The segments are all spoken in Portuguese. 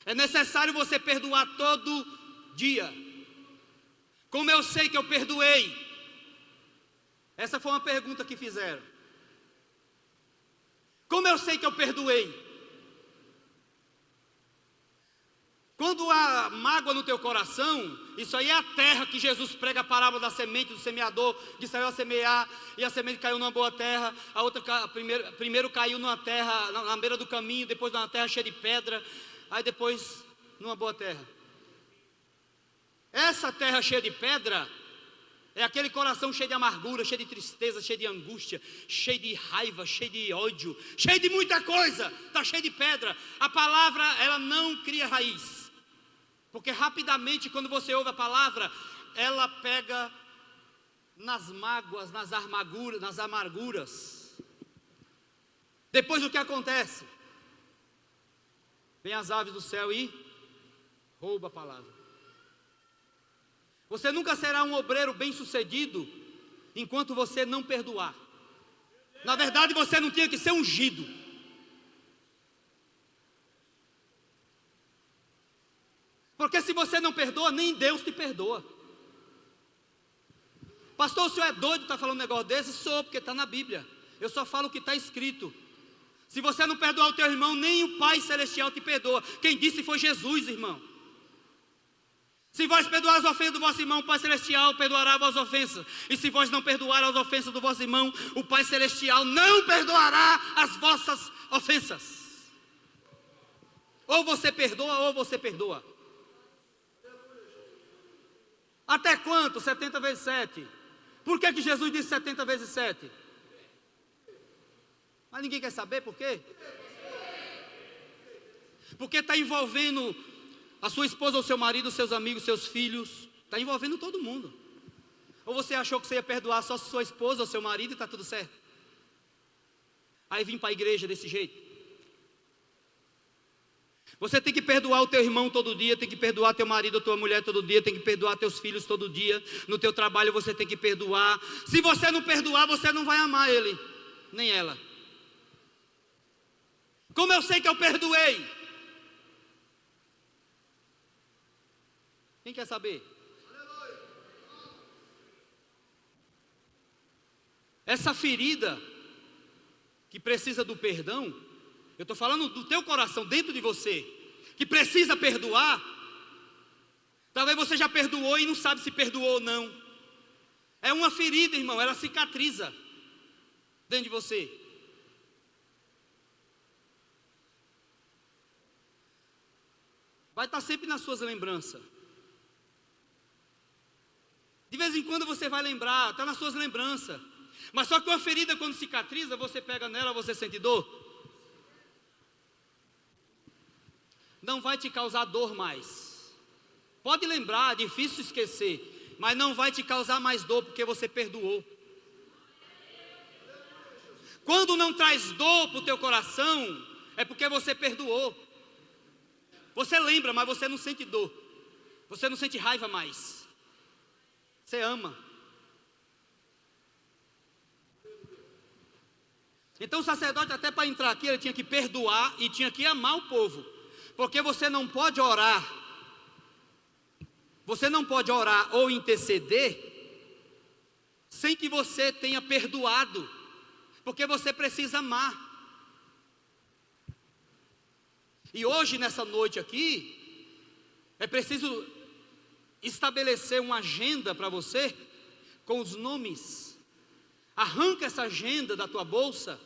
É necessário você perdoar todo dia. Como eu sei que eu perdoei? Essa foi uma pergunta que fizeram. Como eu sei que eu perdoei? Quando há mágoa no teu coração, isso aí é a terra que Jesus prega a parábola da semente do semeador, que saiu a semear, e a semente caiu numa boa terra, a outra primeiro caiu numa terra, na beira do caminho, depois numa terra cheia de pedra, aí depois numa boa terra. Essa terra cheia de pedra é aquele coração cheio de amargura, cheio de tristeza, cheio de angústia, cheio de raiva, cheio de ódio, cheio de muita coisa, está cheio de pedra. A palavra, ela não cria raiz. Porque rapidamente, quando você ouve a palavra, ela pega nas mágoas, nas amarguras. Depois o que acontece? Vem as aves do céu e rouba a palavra. Você nunca será um obreiro bem-sucedido enquanto você não perdoar. Na verdade, você não tinha que ser ungido. Porque se você não perdoa, nem Deus te perdoa. Pastor, o senhor é doido de estar falando um negócio desse? Sou, porque está na Bíblia. Eu só falo o que está escrito. Se você não perdoar o teu irmão, nem o Pai Celestial te perdoa. Quem disse foi Jesus, irmão. Se vós perdoar as ofensas do vosso irmão, o Pai Celestial perdoará as vossas ofensas. E se vós não perdoar as ofensas do vosso irmão, o Pai Celestial não perdoará as vossas ofensas. Ou você perdoa, ou você perdoa. Até quanto? 70 vezes 7. Por que Jesus disse 70 vezes 7? Mas ninguém quer saber por quê? Porque está envolvendo a sua esposa, ou seu marido, seus amigos, seus filhos. Está envolvendo todo mundo. Ou você achou que você ia perdoar só sua esposa ou seu marido e está tudo certo? Aí vim para a igreja desse jeito. Você tem que perdoar o teu irmão todo dia, tem que perdoar teu marido ou tua mulher todo dia, tem que perdoar teus filhos todo dia. No teu trabalho você tem que perdoar. Se você não perdoar, você não vai amar ele, nem ela. Como eu sei que eu perdoei? Quem quer saber? Essa ferida que precisa do perdão, eu estou falando do teu coração, dentro de você, que precisa perdoar. Talvez você já perdoou e não sabe se perdoou ou não. É uma ferida, irmão, ela cicatriza dentro de você. Vai estar sempre nas suas lembranças. De vez em quando você vai lembrar, está nas suas lembranças. Mas só que uma ferida, quando cicatriza, você pega nela, você sente dor. Não vai te causar dor mais. Pode lembrar, é difícil esquecer, mas não vai te causar mais dor porque você perdoou. Quando não traz dor para o teu coração, é porque você perdoou. Você lembra, mas você não sente dor. Você não sente raiva mais. Você ama. Então o sacerdote, até para entrar aqui, ele tinha que perdoar e tinha que amar o povo. Porque você não pode orar. Você não pode orar ou interceder sem que você tenha perdoado. Porque você precisa amar. E hoje, nessa noite aqui, é preciso estabelecer uma agenda para você, com os nomes. Arranca essa agenda da tua bolsa,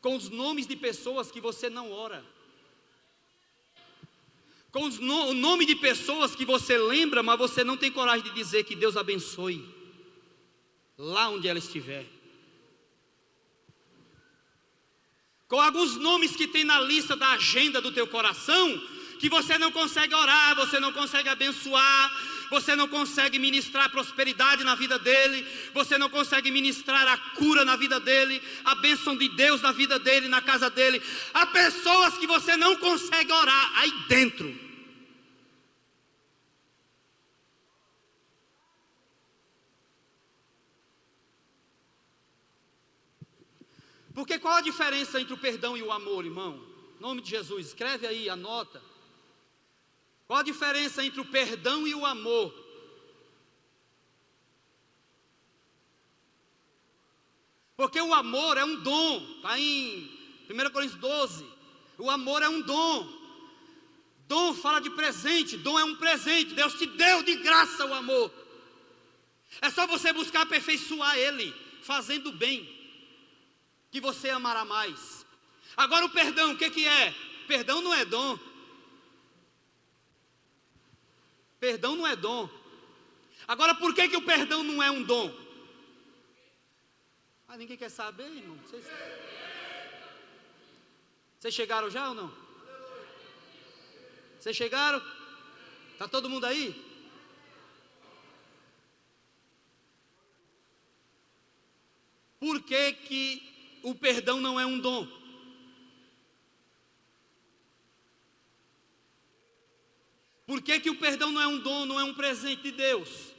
com os nomes de pessoas que você não ora. Com o nome de pessoas que você lembra, mas você não tem coragem de dizer que Deus abençoe, lá onde ela estiver. Com alguns nomes que tem na lista da agenda do teu coração, que você não consegue orar, você não consegue abençoar, você não consegue ministrar prosperidade na vida dele, você não consegue ministrar a cura na vida dele, a bênção de Deus na vida dele, na casa dele. Há pessoas que você não consegue orar aí dentro. Porque qual a diferença entre o perdão e o amor, irmão? Em nome de Jesus, escreve aí, anota. Qual a diferença entre o perdão e o amor? Porque o amor é um dom, está em 1 Coríntios 12. O amor é um dom. Dom fala de presente, dom é um presente. Deus te deu de graça o amor. É só você buscar aperfeiçoar ele, fazendo bem, que você amará mais. Agora o perdão, o que é? Perdão não é dom. Perdão não é dom. Agora por que o perdão não é um dom? Ninguém quer saber, irmão. Vocês chegaram já ou não? Vocês chegaram? Está todo mundo aí? Por que o perdão não é um dom? Por que o perdão não é um dom, não é um presente de Deus?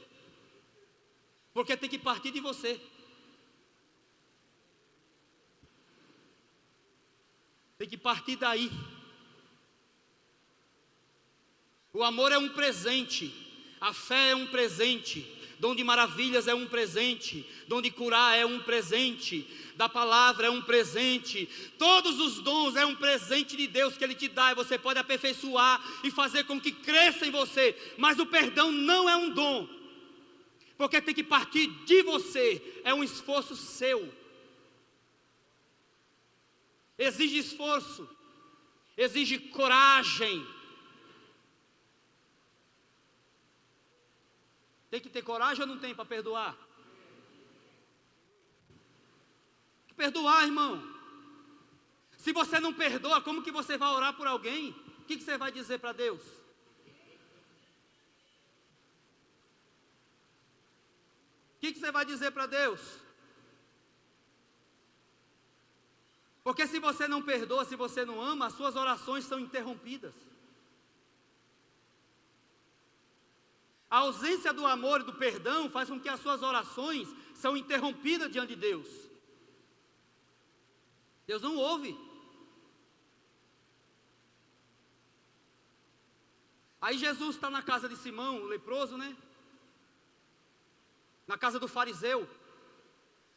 Porque tem que partir de você. Tem que partir daí. O amor é um presente, a fé é um presente, dom de maravilhas é um presente, dom de curar é um presente, da palavra é um presente, todos os dons é um presente de Deus que Ele te dá, e você pode aperfeiçoar e fazer com que cresça em você, mas o perdão não é um dom, porque tem que partir de você, é um esforço seu, exige esforço, exige coragem. Tem que ter coragem ou não tem para perdoar? Tem que perdoar, irmão. Se você não perdoa, como que você vai orar por alguém? O que você vai dizer para Deus? O que você vai dizer para Deus? Porque se você não perdoa, se você não ama, as suas orações são interrompidas. A ausência do amor e do perdão faz com que as suas orações são interrompidas diante de Deus. Deus não ouve. Aí Jesus está na casa de Simão, o leproso, né? Na casa do fariseu.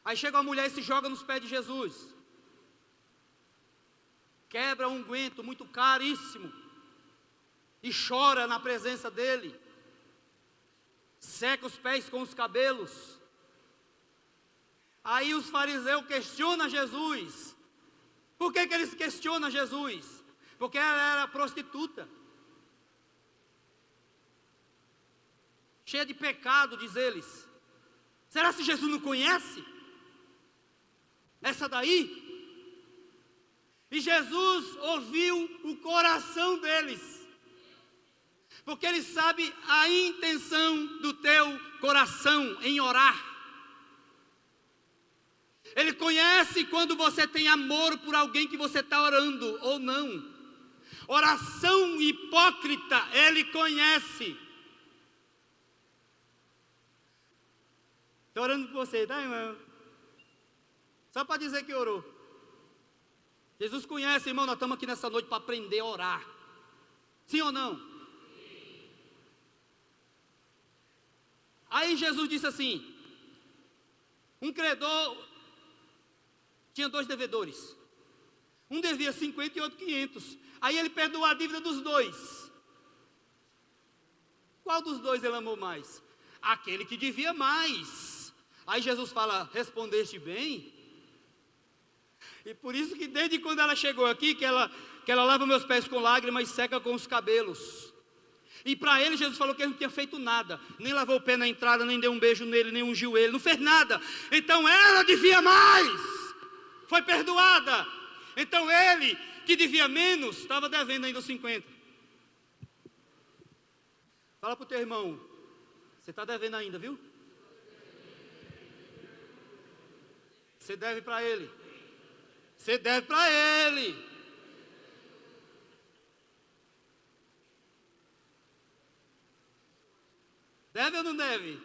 Aí chega uma mulher e se joga nos pés de Jesus. Quebra um unguento muito caríssimo. E chora na presença dele. Seca os pés com os cabelos. Aí os fariseus questionam Jesus. Por que eles questionam Jesus? Porque ela era prostituta. Cheia de pecado, diz eles. Será que Jesus não conhece essa daí? E Jesus ouviu o coração deles. Porque Ele sabe a intenção do teu coração em orar. Ele conhece quando você tem amor por alguém que você está orando ou não. Oração hipócrita, Ele conhece. Estou orando por você, tá, irmão? Só para dizer que orou. Jesus conhece, irmão, nós estamos aqui nessa noite para aprender a orar. Sim ou não? Aí Jesus disse assim, um credor tinha 2 devedores, um devia 50 e outro 500, aí ele perdoou a dívida dos 2, qual dos 2 ele amou mais? Aquele que devia mais. Aí Jesus fala, respondeste bem, e por isso que desde quando ela chegou aqui, que ela lava meus pés com lágrimas e seca com os cabelos. E para ele Jesus falou que ele não tinha feito nada, nem lavou o pé na entrada, nem deu um beijo nele, nem ungiu ele, não fez nada. Então ela devia mais, foi perdoada. Então ele, que devia menos, estava devendo ainda os 50. Fala para o teu irmão, você está devendo ainda, viu? Você deve para ele. Você deve para ele. Deve ou não deve?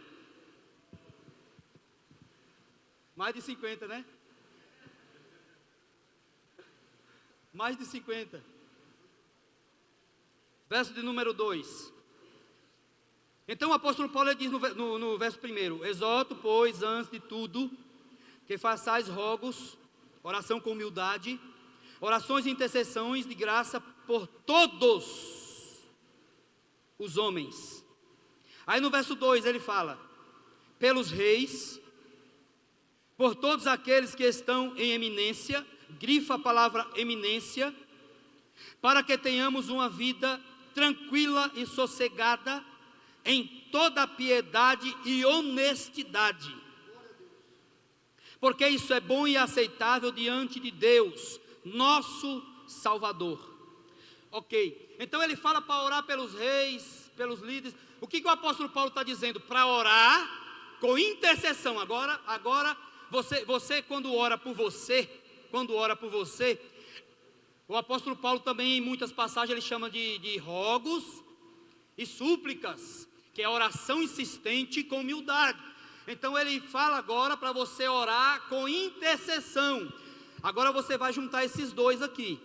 Mais de 50, né? Mais de 50. Verso de número 2. Então o apóstolo Paulo diz no verso 1: exorto, pois, antes de tudo, que façais rogos, oração com humildade, orações e intercessões de graça por todos os homens. Aí no verso 2 ele fala: pelos reis, por todos aqueles que estão em eminência, grifa a palavra eminência, para que tenhamos uma vida tranquila e sossegada, em toda piedade e honestidade, porque isso é bom e aceitável diante de Deus, nosso Salvador. Ok, então ele fala para orar pelos reis, pelos líderes. O que o apóstolo Paulo está dizendo? Para orar com intercessão. Agora você quando ora por você, o apóstolo Paulo também em muitas passagens ele chama de rogos e súplicas, que é oração insistente com humildade. Então ele fala agora para você orar com intercessão. Agora você vai juntar esses dois aqui: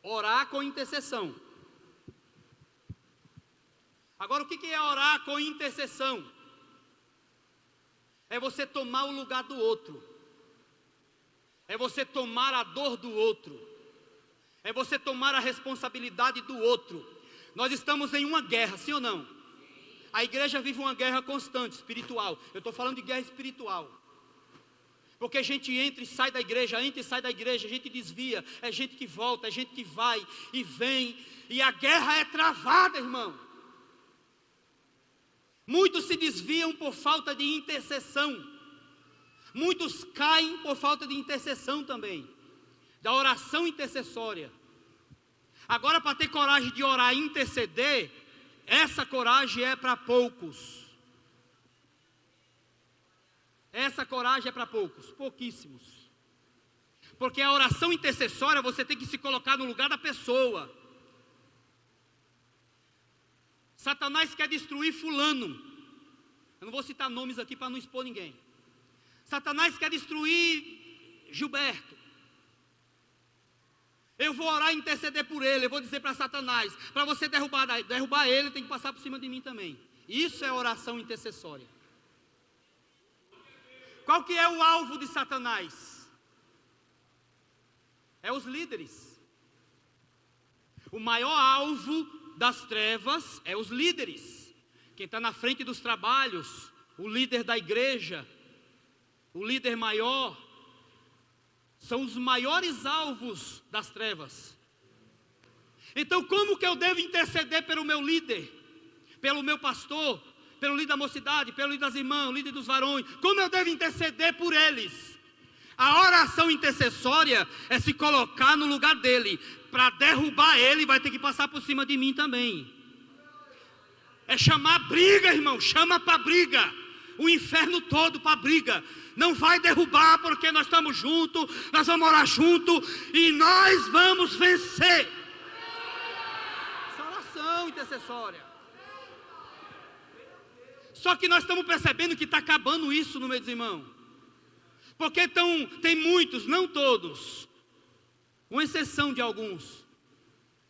orar com intercessão. Agora o que é orar com intercessão? É você tomar o lugar do outro, é você tomar a dor do outro, é você tomar a responsabilidade do outro. Nós estamos em uma guerra, sim ou não? A igreja vive uma guerra constante, espiritual. Eu estou falando de guerra espiritual. Porque a gente entra e sai da igreja, a gente desvia, é gente que volta, é gente que vai e vem, e a guerra é travada, irmão. Muitos se desviam por falta de intercessão. Muitos caem por falta de intercessão também, da oração intercessória. Agora, para ter coragem de orar e interceder, essa coragem é para poucos. Essa coragem é para poucos, pouquíssimos. Porque a oração intercessória você tem que se colocar no lugar da pessoa. Satanás quer destruir fulano. Eu não vou citar nomes aqui para não expor ninguém. Satanás quer destruir Gilberto. Eu vou orar e interceder por ele. Eu vou dizer para Satanás: para você derrubar ele, tem que passar por cima de mim também. Isso é oração intercessória. Qual que é o alvo de Satanás? É os líderes. O maior alvo das trevas é os líderes. Quem está na frente dos trabalhos, o líder da igreja, o líder maior, são os maiores alvos das trevas. Então como que eu devo interceder pelo meu líder, pelo meu pastor, pelo líder da mocidade, pelo líder das irmãs, líder dos varões? Como eu devo interceder por eles? A oração intercessória é se colocar no lugar dele. Para derrubar ele, vai ter que passar por cima de mim também. É chamar briga, irmão, chama para briga. O inferno todo para briga. Não vai derrubar, porque nós estamos juntos, nós vamos orar juntos e nós vamos vencer. Essa oração intercessória. Só que nós estamos percebendo que está acabando isso no meio dos irmãos. Porque tem muitos, não todos, com exceção de alguns,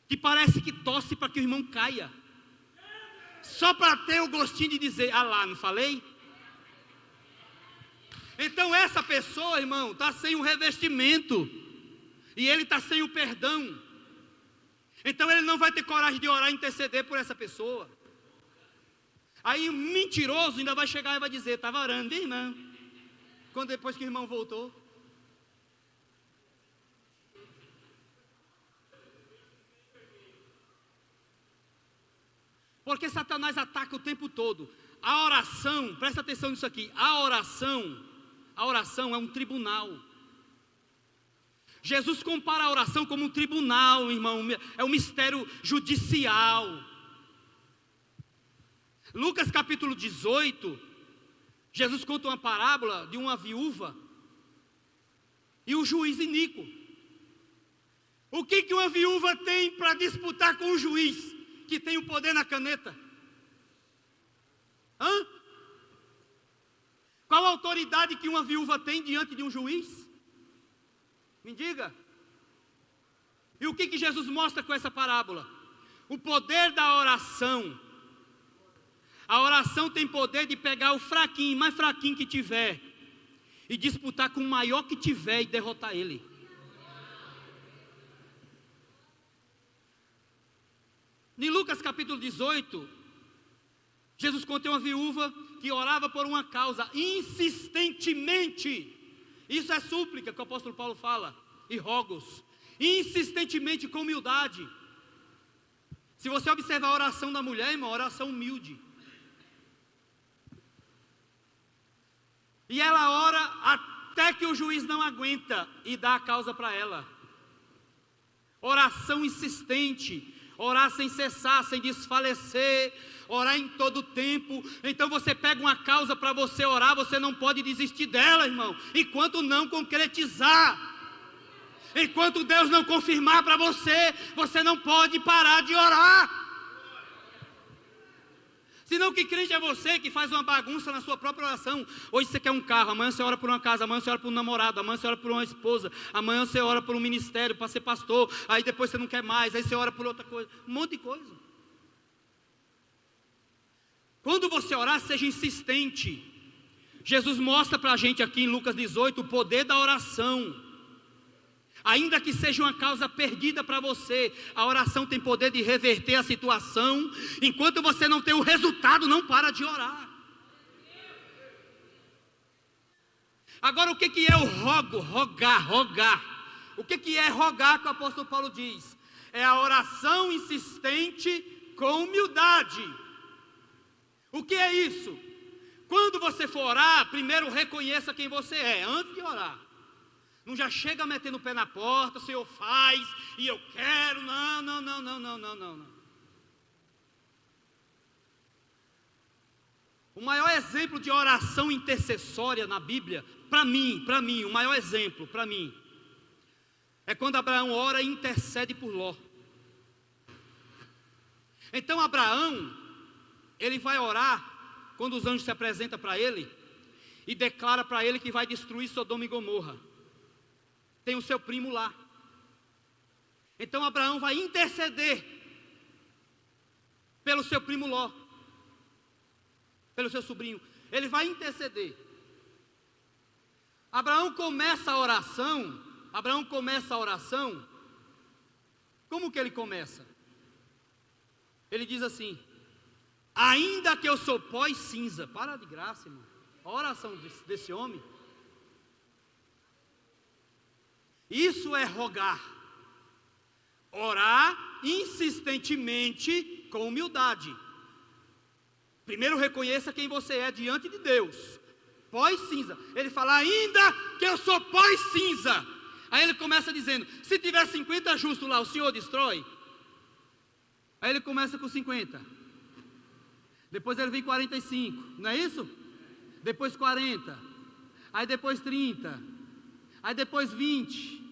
que parece que torce para que o irmão caia. Só para ter o gostinho de dizer: ah lá, não falei? Então essa pessoa, irmão, está sem o revestimento, e ele está sem o perdão. Então ele não vai ter coragem de orar e interceder por essa pessoa. Aí o mentiroso ainda vai chegar e vai dizer: estava orando, viu, irmão? Quando depois que o irmão voltou. Porque Satanás ataca o tempo todo. A oração, presta atenção nisso aqui, a oração é um tribunal. Jesus compara a oração como um tribunal, irmão, é um mistério judicial. Lucas capítulo 18, Jesus conta uma parábola de uma viúva e o juiz iníquo. O que uma viúva tem para disputar com o juiz, que tem o poder na caneta? Qual a autoridade que uma viúva tem diante de um juiz? Me diga. E o que Jesus mostra com essa parábola? O poder da oração. A oração tem poder de pegar o fraquinho, mais fraquinho que tiver, e disputar com o maior que tiver e derrotar ele. Em Lucas capítulo 18, Jesus conta uma viúva que orava por uma causa insistentemente. Isso é súplica que o apóstolo Paulo fala, e rogos. Insistentemente, com humildade. Se você observar a oração da mulher, irmão, oração humilde. E ela ora até que o juiz não aguenta e dá a causa para ela. Oração insistente, orar sem cessar, sem desfalecer, orar em todo tempo. Então você pega uma causa para você orar, você não pode desistir dela, irmão, enquanto não concretizar. Enquanto Deus não confirmar para você, você não pode parar de orar. Senão que crente é você que faz uma bagunça na sua própria oração. Hoje você quer um carro, amanhã você ora por uma casa, amanhã você ora por um namorado, amanhã você ora por uma esposa, amanhã você ora por um ministério, para ser pastor, aí depois você não quer mais, aí você ora por outra coisa, um monte de coisa. Quando você orar, seja insistente. Jesus mostra para a gente aqui em Lucas 18 o poder da oração. Ainda que seja uma causa perdida para você, a oração tem poder de reverter a situação. Enquanto você não tem o resultado, não para de orar. Agora, o que é o rogar? O que é rogar que o apóstolo Paulo diz? É a oração insistente com humildade. O que é isso? Quando você for orar, primeiro reconheça quem você é, antes de orar. Não já chega metendo o pé na porta, o Senhor faz, e eu quero, não. O maior exemplo de oração intercessória na Bíblia, para mim, o maior exemplo, para mim, é quando Abraão ora e intercede por Ló. Então Abraão, ele vai orar, quando os anjos se apresentam para ele, e declara para ele que vai destruir Sodoma e Gomorra. Tem o seu primo lá. Então Abraão vai interceder pelo seu primo Ló, pelo seu sobrinho. Ele vai interceder. Abraão começa a oração. Como que ele começa? Ele diz assim: ainda que eu sou pó e cinza. Para de graça, irmão. A oração desse homem. Isso é rogar. Orar insistentemente com humildade. Primeiro reconheça quem você é diante de Deus. Pó e cinza. Ele fala, ainda que eu sou pó e cinza. Aí ele começa dizendo, se tiver 50 justos lá, o Senhor destrói? Aí ele começa com 50. Depois ele vem 45, não é isso? Depois 40. Aí depois 30. Aí depois 20.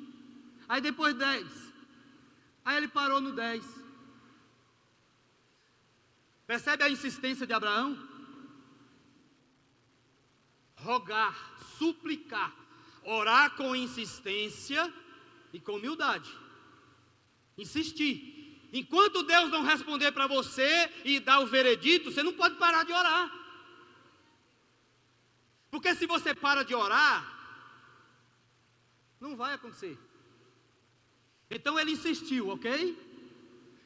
Aí depois 10. Aí ele parou no 10. Percebe a insistência de Abraão? Rogar, suplicar, orar com insistência e com humildade. Insistir. Enquanto Deus não responder para você e dar o veredito, você não pode parar de orar. Porque se você para de orar, não vai acontecer. Então ele insistiu, ok?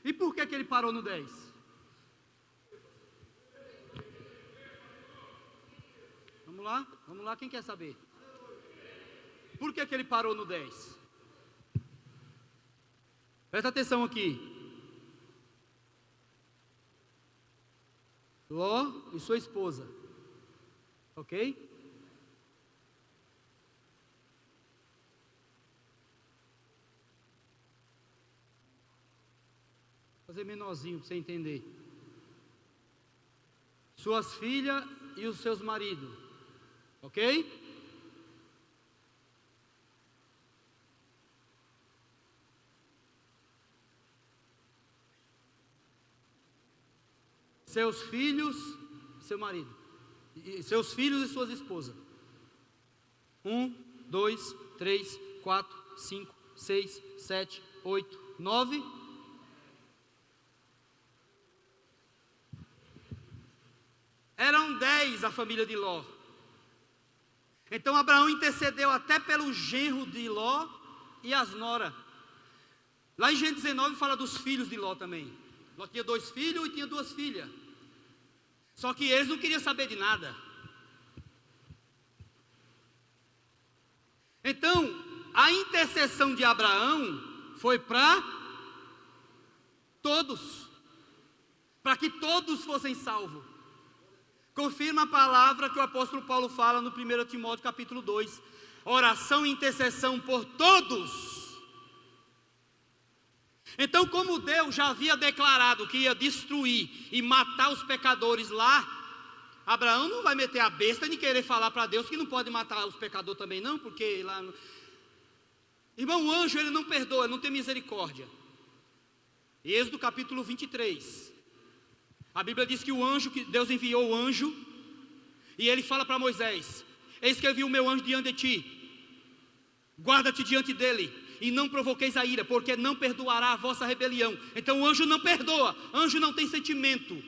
E por que ele parou no 10? Vamos lá, quem quer saber? Por que ele parou no 10? Presta atenção aqui. Ló e sua esposa, ok? Vou fazer menorzinho para você entender. Suas filhas e os seus maridos, ok? Seus filhos, seu marido, seus filhos e suas esposas. 1, 2, 3, 4, 5, 6, 7, 8, 9. 10 a família de Ló. Então Abraão intercedeu até pelo genro de Ló e as noras. Lá em Gênesis 19 fala dos filhos de Ló também. Ló tinha 2 filhos e tinha 2 filhas. Só que eles não queriam saber de nada. Então, a intercessão de Abraão foi para todos. Para que todos fossem salvos. Confirma a palavra que o apóstolo Paulo fala no 1 Timóteo capítulo 2. Oração e intercessão por todos. Então, como Deus já havia declarado que ia destruir e matar os pecadores lá, Abraão não vai meter a besta nem querer falar para Deus que não pode matar os pecadores também não, porque lá... Irmão, o anjo ele não perdoa, ele não tem misericórdia. Êxodo capítulo 23. A Bíblia diz que o anjo, que Deus enviou o anjo, e ele fala para Moisés: eis que eu vi o meu anjo diante de ti, guarda-te diante dele, e não provoqueis a ira, porque não perdoará a vossa rebelião. Então o anjo não perdoa, anjo não tem sentimento.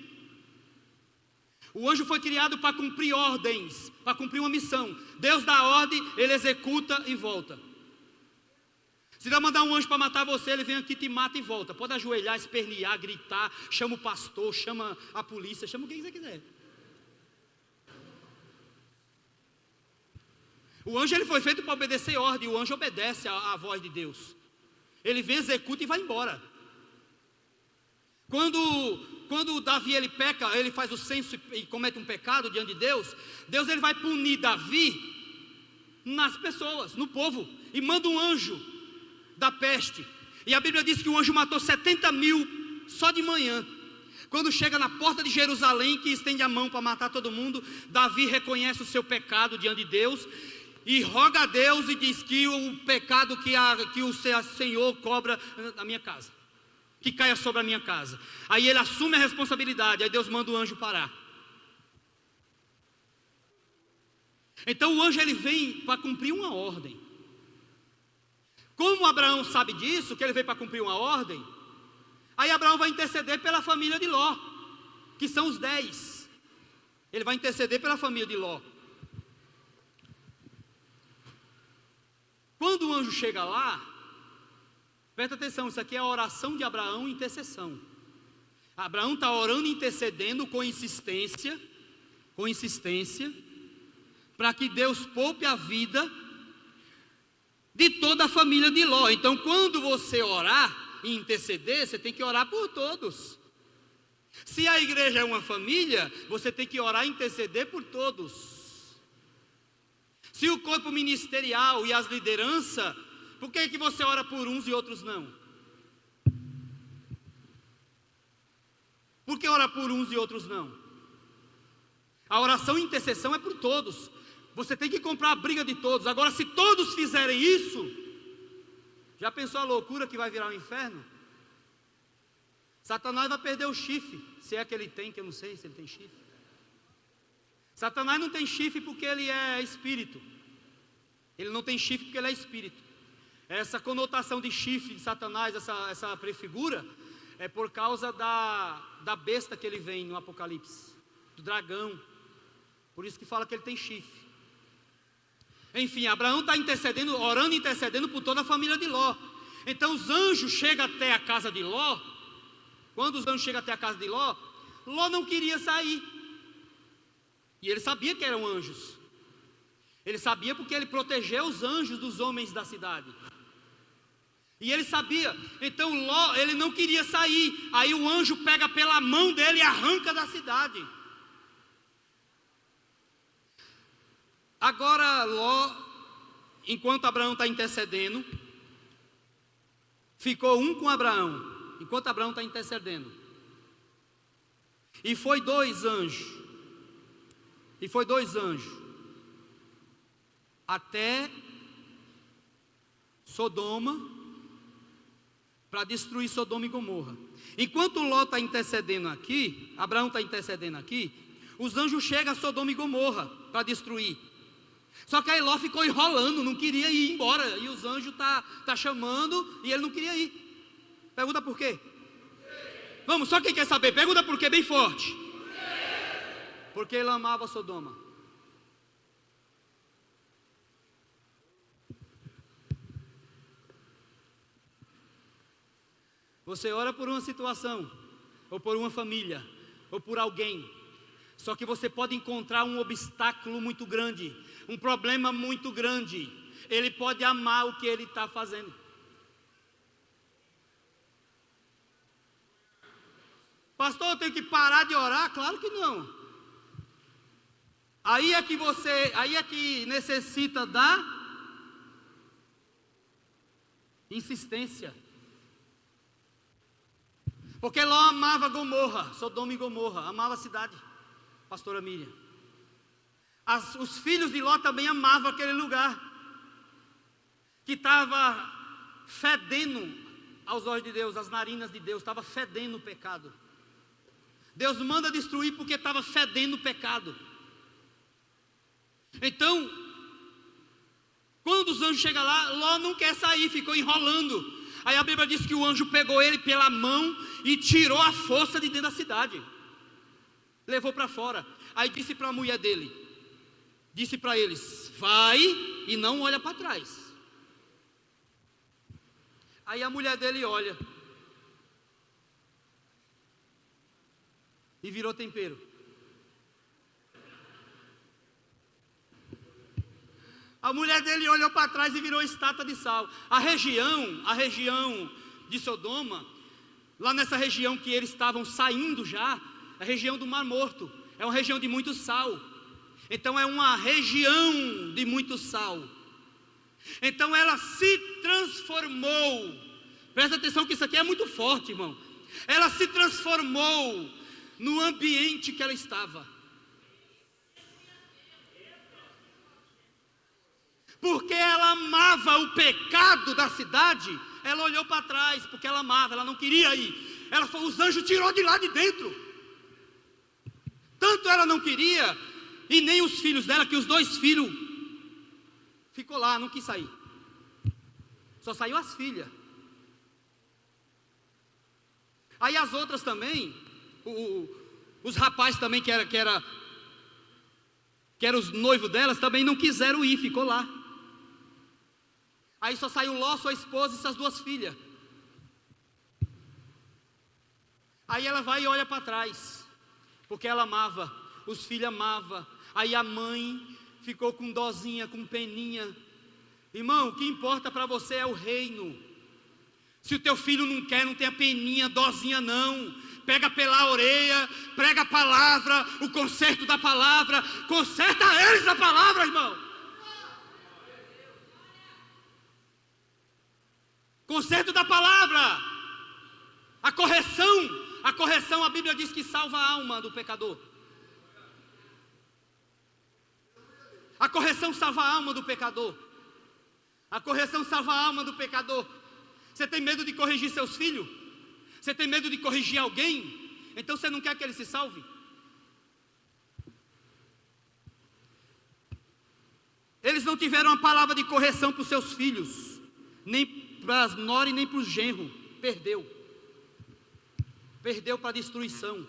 O anjo foi criado para cumprir ordens, para cumprir uma missão. Deus dá ordem, ele executa e volta. Se Deus mandar um anjo para matar você, ele vem aqui, te mata e volta. Pode ajoelhar, espernear, gritar, chama o pastor, chama a polícia, chama o que você quiser. O anjo ele foi feito para obedecer ordem, o anjo obedece à voz de Deus. Ele vem, executa e vai embora. Quando Davi ele peca, ele faz o censo e comete um pecado diante de Deus, Deus ele vai punir Davi nas pessoas, no povo, e manda um anjo da peste. E a Bíblia diz que o anjo matou 70.000 só de manhã. Quando chega na porta de Jerusalém, que estende a mão para matar todo mundo, Davi reconhece o seu pecado diante de Deus e roga a Deus e diz que o pecado que o Senhor cobra na minha casa, que caia sobre a minha casa. Aí ele assume a responsabilidade, aí Deus manda o anjo parar. Então o anjo ele vem para cumprir uma ordem. Como Abraão sabe disso, que ele veio para cumprir uma ordem, aí Abraão vai interceder pela família de Ló, que são os 10. Ele vai interceder pela família de Ló. Quando o anjo chega lá, presta atenção, isso aqui é a oração de Abraão e intercessão. Abraão está orando e intercedendo com insistência, para que Deus poupe a vida de toda a família de Ló. Então, quando você orar e interceder, você tem que orar por todos. Se a igreja é uma família, você tem que orar e interceder por todos. Se o corpo ministerial e as lideranças, por que você ora por uns e outros não? Por que orar por uns e outros não? A oração e intercessão é por todos. Você tem que comprar a briga de todos. Agora, se todos fizerem isso, já pensou a loucura que vai virar o inferno? Satanás vai perder o chifre, se é que ele tem, que eu não sei se ele tem chifre. Satanás não tem chifre porque ele é espírito. Ele não tem chifre porque ele é espírito. Essa conotação de chifre de Satanás, essa prefigura, é por causa da besta que ele vem no Apocalipse, do dragão. Por isso que fala que ele tem chifre. Enfim, Abraão está intercedendo, orando e intercedendo por toda a família de Ló. Então os anjos chegam até a casa de Ló. Quando os anjos chegam até a casa de Ló, Ló não queria sair. E ele sabia que eram anjos. Ele sabia porque ele protegeu os anjos dos homens da cidade. E ele sabia. Então Ló, ele não queria sair. Aí o anjo pega pela mão dele e arranca da cidade. Agora Ló, enquanto Abraão está intercedendo, ficou um com Abraão, enquanto Abraão está intercedendo. E foi dois anjos até Sodoma, para destruir Sodoma e Gomorra. Enquanto Ló está intercedendo aqui, Abraão está intercedendo aqui, os anjos chegam a Sodoma e Gomorra para destruir. Só que aí Ló ficou enrolando, não queria ir embora. E os anjos tá chamando e ele não queria ir. Pergunta por quê? Vamos, só quem quer saber, pergunta por quê bem forte. Porque ele amava Sodoma. Você ora por uma situação, ou por uma família, ou por alguém. Só que você pode encontrar um obstáculo muito grande, um problema muito grande. Ele pode amar o que ele está fazendo. Pastor, eu tenho que parar de orar? Claro que não. Aí é que necessita da insistência. Porque Ló amava Gomorra, Sodoma e Gomorra, amava a cidade, pastora Miriam. Os filhos de Ló também amavam aquele lugar, que estava fedendo aos olhos de Deus, as narinas de Deus, estava fedendo o pecado. Deus manda destruir porque estava fedendo o pecado. Então, quando os anjos chegam lá, Ló não quer sair, ficou enrolando. Aí a Bíblia diz que o anjo pegou ele pela mão e tirou a força de dentro da cidade. Levou para fora. Aí disse para a mulher dele, disse para eles, vai e não olha para trás. Aí a mulher dele olha e virou tempero. A mulher dele olhou para trás e virou estátua de sal. A região de Sodoma, lá nessa região que eles estavam saindo já, a região do Mar Morto, é uma região de muito sal. Então é uma região de muito sal. Então ela se transformou. Presta atenção que isso aqui é muito forte, irmão. Ela se transformou no ambiente que ela estava. Porque ela amava o pecado da cidade, ela olhou para trás, porque ela amava, ela não queria ir. Ela falou, os anjos tirou de lá de dentro. Tanto ela não queria, e nem os filhos dela, que os 2 filhos ficou lá, não quis sair. Só saiu as filhas. Aí as outras também, os rapazes também que era os noivos delas, também não quiseram ir, ficou lá. Aí só saiu Ló, sua esposa e suas 2 filhas. Aí ela vai e olha para trás, porque ela amava, os filhos amavam. Aí a mãe ficou com dozinha, com peninha. Irmão, o que importa para você é o reino. Se o teu filho não quer, não tenha peninha, dozinha não. Pega pela orelha, prega a palavra, o conserto da palavra, conserta eles a palavra, irmão. Conserto da palavra. A correção, a Bíblia diz que salva a alma do pecador. A correção salva a alma do pecador. A correção salva a alma do pecador. Você tem medo de corrigir seus filhos? Você tem medo de corrigir alguém? Então você não quer que ele se salve? Eles não tiveram uma palavra de correção para os seus filhos, nem para as noras e nem para os genros. Perdeu para a destruição.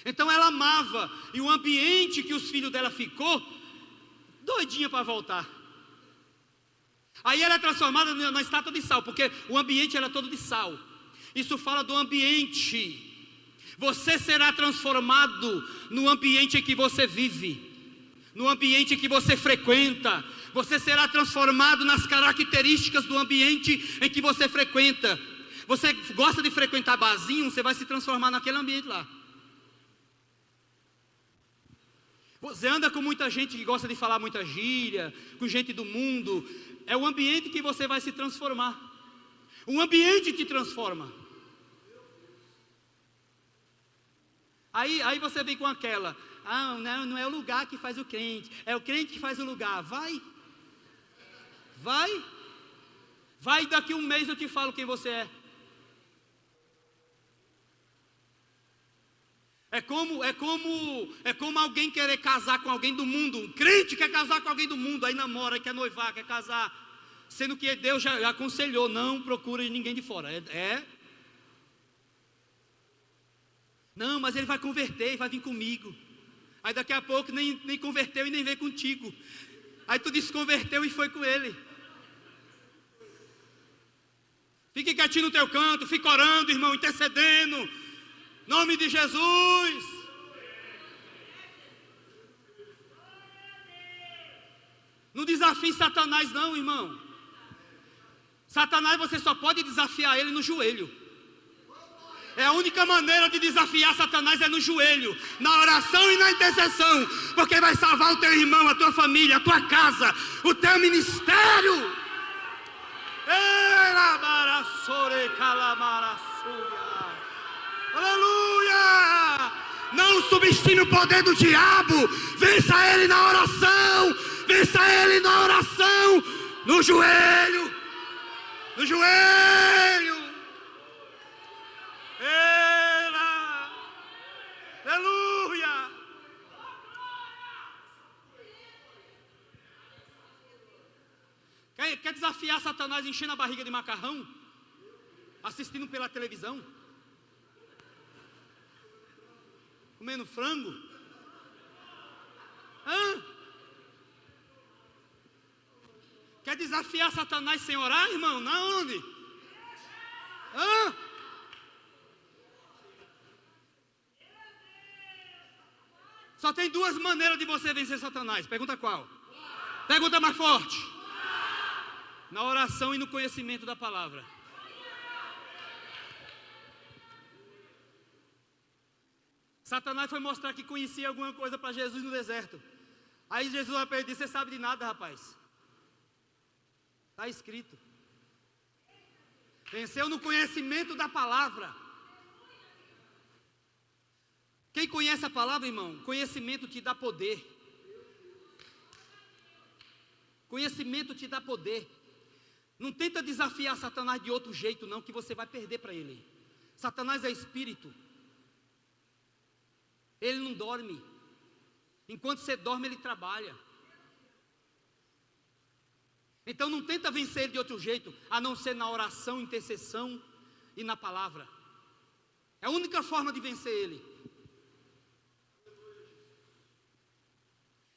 Então ela amava, e o ambiente que os filhos dela ficou, doidinha para voltar. Aí ela é transformada na estátua de sal, porque o ambiente era todo de sal. Isso fala do ambiente. Você será transformado no ambiente em que você vive, no ambiente em que você frequenta. Você será transformado nas características do ambiente em que você frequenta. Você gosta de frequentar barzinho, você vai se transformar naquele ambiente lá. Você anda com muita gente que gosta de falar muita gíria, com gente do mundo. É o ambiente que você vai se transformar. O ambiente te transforma. Aí você vem com aquela, não é o lugar que faz o crente, é o crente que faz o lugar. Vai, daqui um mês eu te falo quem você é. É como alguém querer casar com alguém do mundo. Um crente quer casar com alguém do mundo, aí namora, quer noivar, quer casar, sendo que Deus já aconselhou, não procure ninguém de fora. Não, mas ele vai converter, vai vir comigo. Aí daqui a pouco nem converteu e nem veio contigo. Aí tu desconverteu e foi com ele. Fique quietinho no teu canto, fica orando, irmão, intercedendo. Nome de Jesus. Não desafie Satanás não, irmão. Satanás você só pode desafiar ele no joelho. É a única maneira de desafiar Satanás é no joelho, na oração e na intercessão. Porque vai salvar o teu irmão, a tua família, a tua casa, o teu ministério. Aleluia! Não subestime o poder do diabo. Vença ele na oração. Vença ele na oração. No joelho. No joelho. Aleluia. Quer desafiar Satanás enchendo a barriga de macarrão? Assistindo pela televisão? Comendo frango? Quer desafiar Satanás sem orar, irmão? Na onde? Só tem duas maneiras de você vencer Satanás. Pergunta qual? Pergunta mais forte. Na oração e no conhecimento da palavra. Satanás foi mostrar que conhecia alguma coisa para Jesus no deserto. Aí Jesus olha para ele e disse: você sabe de nada, rapaz. Está escrito. Venceu no conhecimento da palavra. Quem conhece a palavra, irmão? Conhecimento te dá poder. Conhecimento te dá poder. Não tenta desafiar Satanás de outro jeito não, que você vai perder para ele. Satanás é espírito. Ele não dorme. Enquanto você dorme, ele trabalha. Então não tenta vencer ele de outro jeito, a não ser na oração, intercessão e na palavra. É a única forma de vencer ele.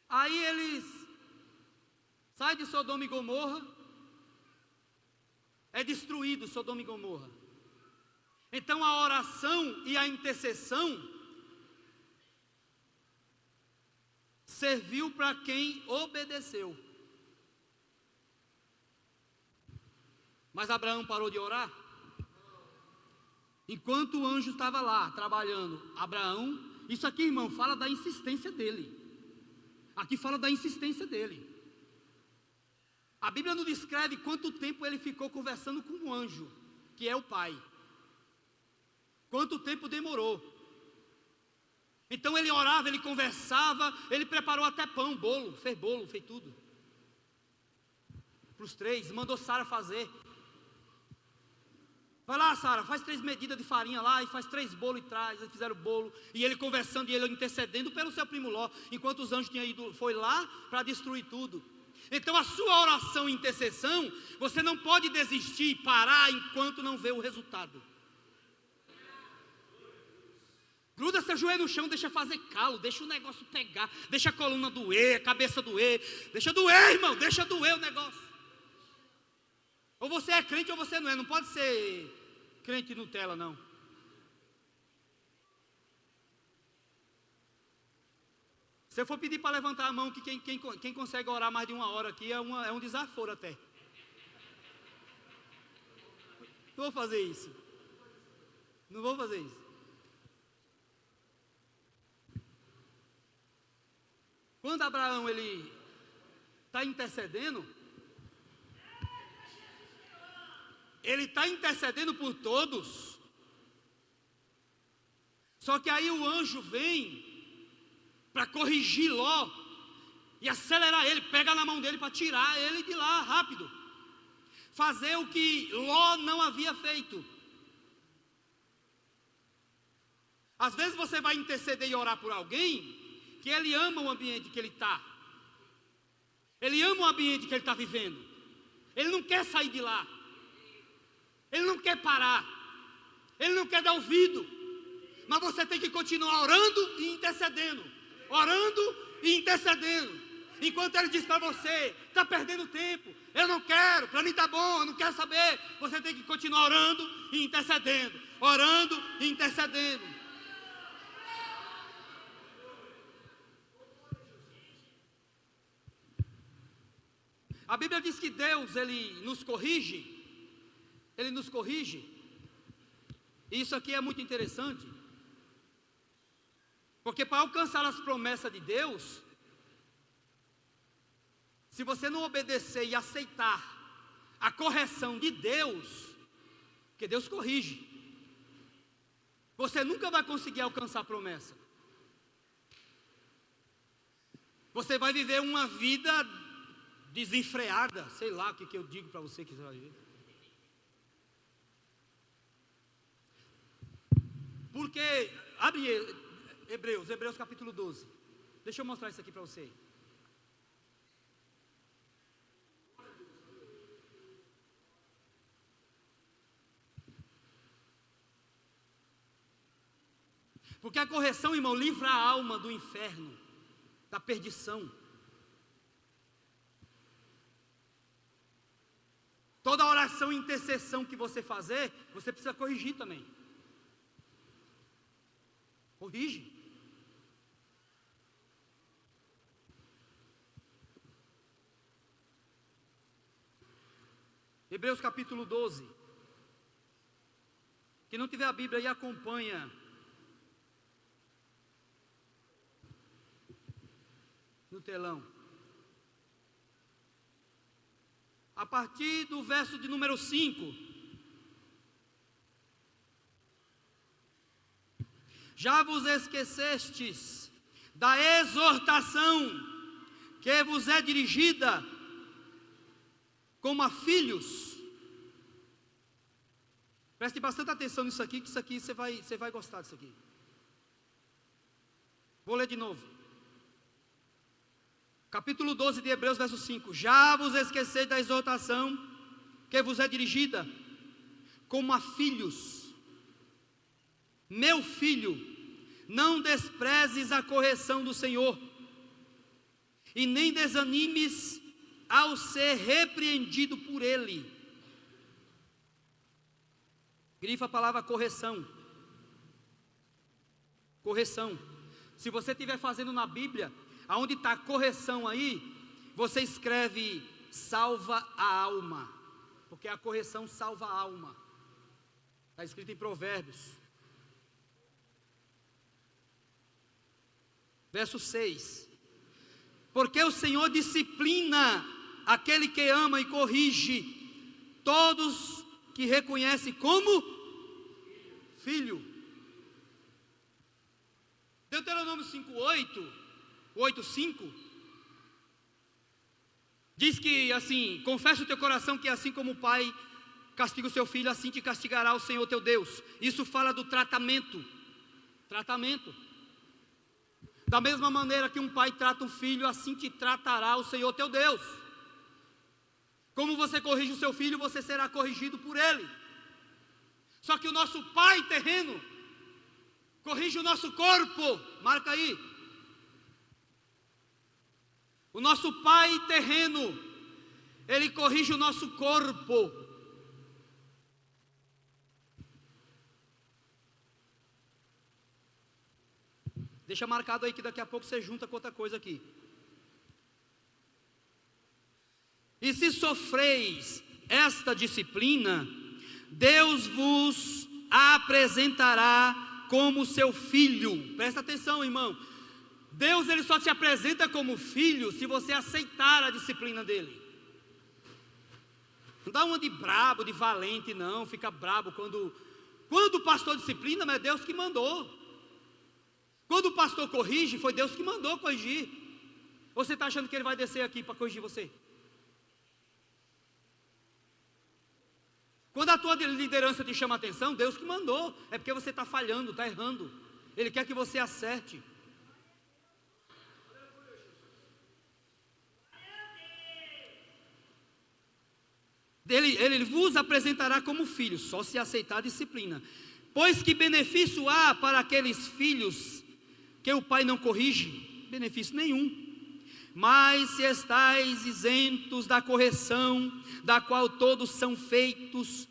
Aí eles saem de Sodoma e Gomorra. É destruído Sodoma e Gomorra. Então a oração e a intercessão serviu para quem obedeceu. Mas Abraão parou de orar? Enquanto o anjo estava lá, trabalhando, Abraão, isso aqui, irmão, fala da insistência dele. Aqui fala da insistência dele. A Bíblia não descreve quanto tempo ele ficou conversando com o anjo, que é o pai. Quanto tempo demorou. Então ele orava, ele conversava, ele preparou até pão, bolo, fez tudo. Para os três, mandou Sara fazer. Vai lá, Sara, faz 3 medidas de farinha lá e faz 3 bolos e traz. Eles fizeram o bolo e ele conversando e ele intercedendo pelo seu primo Ló, enquanto os anjos tinham ido, foi lá para destruir tudo. Então a sua oração e intercessão, você não pode desistir e parar enquanto não vê o resultado. Gruda seu joelho no chão, deixa fazer calo, deixa o negócio pegar, deixa a coluna doer, a cabeça doer, deixa doer, irmão, deixa doer o negócio. Ou você é crente ou você não é, não pode ser crente Nutella não. Se eu for pedir para levantar a mão, que quem consegue orar mais de 1 hora aqui é um desaforo até. Não vou fazer isso. Não vou fazer isso. Quando Abraão ele está intercedendo, ele está intercedendo por todos. Só que aí o anjo vem para corrigir Ló e acelerar ele, pega na mão dele para tirar ele de lá rápido. Fazer o que Ló não havia feito. Às vezes você vai interceder e orar por alguém que ele ama o ambiente que ele está. Ele ama o ambiente que ele está vivendo. Ele não quer sair de lá. Ele não quer parar. Ele não quer dar ouvido. Mas você tem que continuar orando e intercedendo. orando e intercedendo. Enquanto ele diz para você, está perdendo tempo, eu não quero, para mim está bom, eu não quero saber. Você tem que continuar orando e intercedendo, orando e intercedendo. A Bíblia diz que Deus, Ele nos corrige. E isso aqui é muito interessante, porque para alcançar as promessas de Deus, se você não obedecer e aceitar a correção de Deus, porque Deus corrige, você nunca vai conseguir alcançar a promessa. Você vai viver uma vida desenfreada, sei lá o que eu digo para você que você vai viver. Porque, abre Hebreus capítulo 12. Deixa eu mostrar isso aqui para você. Porque a correção, irmão, livra a alma do inferno, da perdição. Toda oração e intercessão que você fazer, você precisa corrigir também. Corrige. Hebreus capítulo 12. Quem não tiver a Bíblia aí, acompanha no telão. A partir do verso de número 5. Já vos esquecestes da exortação que vos é dirigida como a filhos. Preste bastante atenção nisso aqui, que isso aqui você vai gostar disso aqui. Vou ler de novo. Capítulo 12 de Hebreus, verso 5. Já vos esqueceis da exortação que vos é dirigida como a filhos. Meu filho, não desprezes a correção do Senhor, e nem desanimes ao ser repreendido por Ele. Grifa a palavra correção. Correção. Se você estiver fazendo na Bíblia, aonde está correção aí, você escreve salva a alma, porque a correção salva a alma. Está escrito em Provérbios. Verso 6. Porque o Senhor disciplina aquele que ama e corrige todos que reconhece como filho. Deuteronômio 8:5 diz que assim: confessa o teu coração que assim como o pai castiga o seu filho, assim te castigará o Senhor teu Deus. Isso fala do tratamento. Da mesma maneira que um pai trata um filho, assim te tratará o Senhor teu Deus. Como você corrige o seu filho, você será corrigido por ele. Só que o nosso pai terreno corrige o nosso corpo. Marca aí. O nosso pai terreno, ele corrige o nosso corpo. Deixa marcado aí que daqui a pouco você junta com outra coisa aqui. E se sofreis esta disciplina, Deus vos apresentará como seu filho. Presta atenção, irmão. Deus, ele só te apresenta como filho se você aceitar a disciplina dele. Não dá uma de brabo, de valente, não. Fica brabo quando o pastor disciplina, mas é Deus que mandou. Quando o pastor corrige, foi Deus que mandou corrigir. Ou você está achando que ele vai descer aqui para corrigir você? Quando a tua liderança te chama a atenção, Deus que mandou. É porque você está falhando, está errando. Ele quer que você acerte. Ele vos apresentará como filhos, só se aceitar a disciplina. Pois que benefício há para aqueles filhos que o pai não corrige? benefício nenhum. Mas se estáis isentos da correção, da qual todos são feitos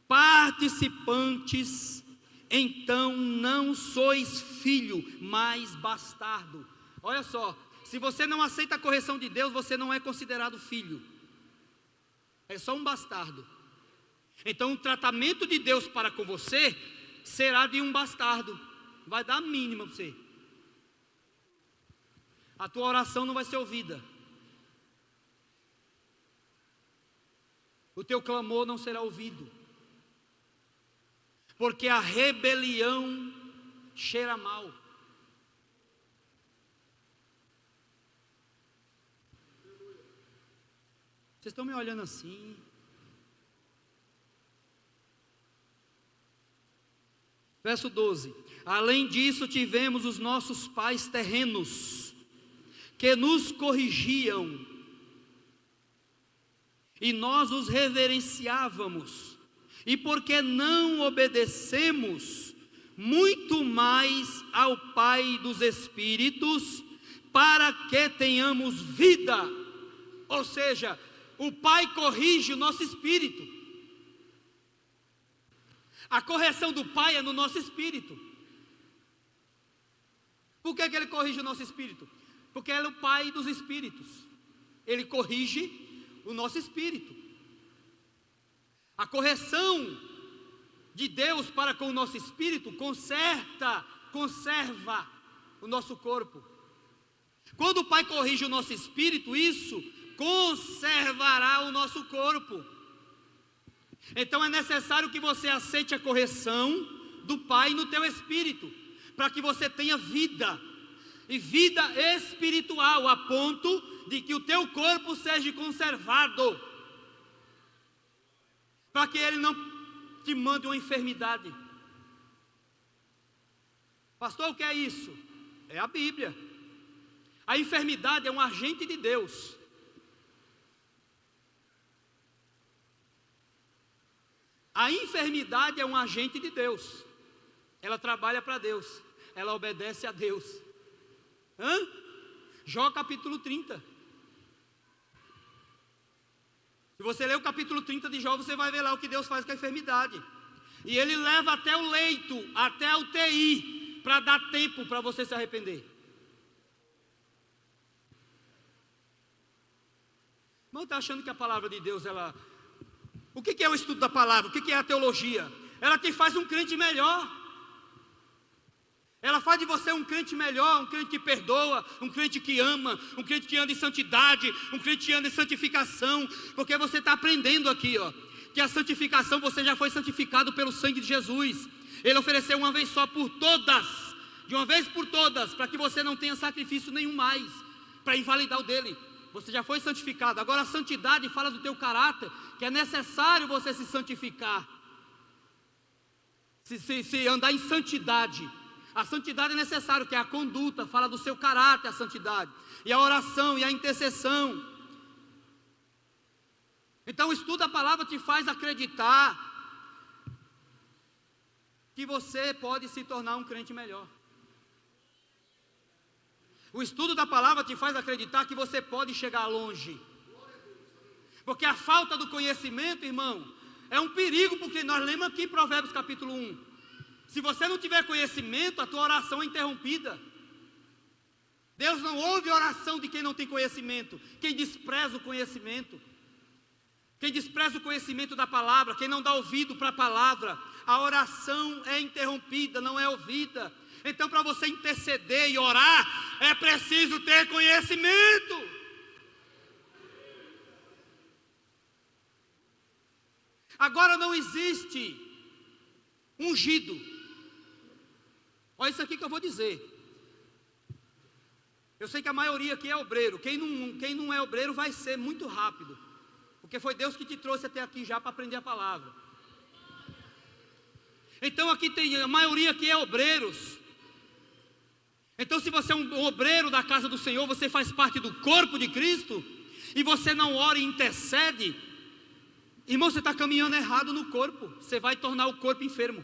participantes, então não sois filho, mas bastardo. Olha só, se você não aceita a correção de Deus, você não é considerado filho, é só um bastardo. Então o tratamento de Deus para com você será de um bastardo, vai dar a mínima para você. A tua oração não vai ser ouvida, o teu clamor não será ouvido, porque a rebelião cheira mal. Vocês estão me olhando assim? Verso 12: além disso tivemos os nossos pais terrenos, que nos corrigiam, e nós os reverenciávamos, e porque não obedecemos, muito mais ao Pai dos Espíritos, para que tenhamos vida. Ou seja, o Pai corrige o nosso espírito. A correção do Pai é no nosso espírito. Por que Ele corrige o nosso espírito? Porque Ele é o Pai dos Espíritos. Ele corrige o nosso espírito. A correção de Deus para com o nosso espírito conserva o nosso corpo. Quando o Pai corrige o nosso espírito, isso conservará o nosso corpo. Então é necessário que você aceite a correção do Pai no teu espírito, para que você tenha vida, e vida espiritual, a ponto de que o teu corpo seja conservado, para que ele não te mande uma enfermidade. Pastor, o que é isso? É a Bíblia. A enfermidade é um agente de Deus. A enfermidade é um agente de Deus. Ela trabalha para Deus, ela obedece a Deus. Jó capítulo 30. Se você ler o capítulo 30 de Jó, você vai ver lá o que Deus faz com a enfermidade. E Ele leva até o leito, até a UTI, para dar tempo para você se arrepender. Não está achando que a palavra de Deus, ela... O que é o estudo da palavra? O que é a teologia? Ela te faz um crente melhor. Ela faz de você um crente melhor, um crente que perdoa, um crente que ama, um crente que anda em santidade, um crente que anda em santificação, porque você está aprendendo aqui, que a santificação, você já foi santificado pelo sangue de Jesus. Ele ofereceu uma vez só por todas, de uma vez por todas, para que você não tenha sacrifício nenhum mais, para invalidar o dele. Você já foi santificado. Agora a santidade fala do teu caráter, que é necessário você se santificar, se andar em santidade. A santidade é necessário, que é a conduta, fala do seu caráter, a santidade, e a oração, e a intercessão. Então o estudo da palavra te faz acreditar que você pode se tornar um crente melhor. O estudo da palavra te faz acreditar que você pode chegar longe. Porque a falta do conhecimento, irmão, é um perigo, porque nós lemos aqui Provérbios capítulo 1. Se você não tiver conhecimento, a tua oração é interrompida. Deus não ouve oração de quem não tem conhecimento, quem despreza o conhecimento, quem despreza o conhecimento da palavra, quem não dá ouvido para a palavra, a oração é interrompida, não é ouvida. Então, para você interceder e orar, é preciso ter conhecimento. Agora não existe ungido. Olha isso aqui que eu vou dizer. Eu sei que a maioria aqui é obreiro. Quem não é obreiro vai ser muito rápido, porque foi Deus que te trouxe até aqui já para aprender a palavra. Então aqui tem, a maioria aqui é obreiros. Então se você é um obreiro da casa do Senhor, você faz parte do corpo de Cristo, e você não ora e intercede, irmão, você está caminhando errado no corpo. Você vai tornar o corpo enfermo.